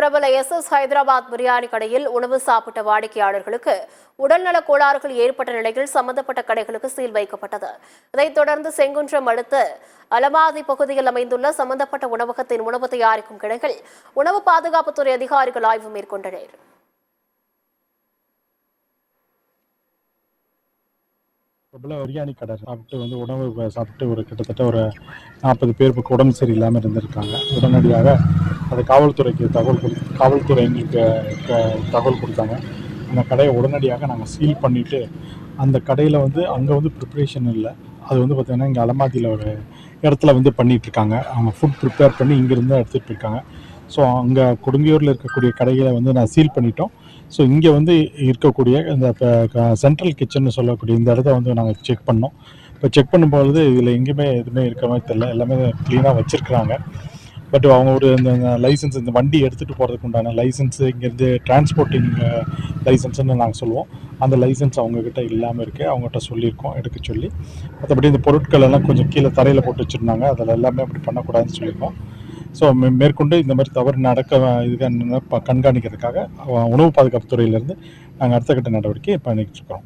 பிரபல எஸ் ஹைதராபாத் பிரியாணி கடையில் உணவு சாப்பிட்ட வாடிக்கையாளர்களுக்கு உடல்நலக் கோளாறுகள் ஏற்பட்ட நிலையில் சம்பந்தப்பட்ட கடைகளுக்கு சீல் வைக்கப்பட்டது. இதைத் தொடர்ந்து செங்குன்றம் அடுத்த அலமாதி பகுதியில் அமைந்துள்ள சம்பந்தப்பட்ட உணவகத்தின் உணவு தயாரிக்கும் கிளைகள் உணவு பாதுகாப்புத்துறை அதிகாரிகள் ஆய்வு மேற்கொண்டனர். பிரபல பிரியாணி கடை சாப்பிட்டு உணவு சாப்பிட்டு கிட்டத்தட்ட ஒரு 40 பேருக்கு உடம்பு சரியில்லாமல் இருந்திருக்காங்க. உடனடியாக அது காவல்துறைக்கு காவல்துறை எங்களுக்கு தகவல் கொடுத்தாங்க. அந்த கடையை உடனடியாக நாங்கள் சீல் பண்ணிவிட்டு, அந்த கடையில் அங்கே ப்ரிப்ரேஷன் இல்லை. அது பார்த்திங்கன்னா இங்கே அலமாதியில் ஒரு இடத்துல பண்ணிகிட்ருக்காங்க. அவங்க ஃபுட் ப்ரிப்பேர் பண்ணி இங்கேருந்து எடுத்துகிட்டு இருக்காங்க. ஸோ அங்கே கொடுங்கியூரில் இருக்கக்கூடிய கடைகளை நான் சீல் பண்ணிட்டோம். ஸோ இங்கே இருக்கக்கூடிய இந்த சென்ட்ரல் கிச்சன்னு சொல்லக்கூடிய இந்த இடத்த நாங்கள் செக் பண்ணோம். இப்போ செக் பண்ணும்பொழுது இதில் எங்கேயுமே எதுவுமே இருக்கிற மாதிரி தெரியல. எல்லாமே க்ளீனாக வச்சுருக்குறாங்க. பட் அவங்க இந்த லைசன்ஸ், இந்த வண்டி எடுத்துகிட்டு போகிறதுக்கு உண்டான லைசன்ஸு, இங்கேருந்து டிரான்ஸ்போர்ட்டிங் லைசன்ஸுன்னு நாங்கள் சொல்லுவோம். அந்த லைசன்ஸ் அவங்கக்கிட்ட இல்லாமல் இருக்குது. அவங்ககிட்ட சொல்லியிருக்கோம் எடுக்க சொல்லி. மற்றபடி இந்த பொருட்கள் எல்லாம் கொஞ்சம் கீழே தரையில் போட்டு வச்சுருந்தாங்க. அதில் எல்லாமே அப்படி பண்ணக்கூடாதுன்னு சொல்லியிருக்கோம். ஸோ மேற்கொண்டு இந்த மாதிரி தவறு கண்காணிக்கிறதுக்காக உணவு பாதுகாப்பு துறையிலேருந்து நாங்கள் அடுத்த கட்ட நடவடிக்கை பண்ணிக்கிட்டு இருக்கோம்.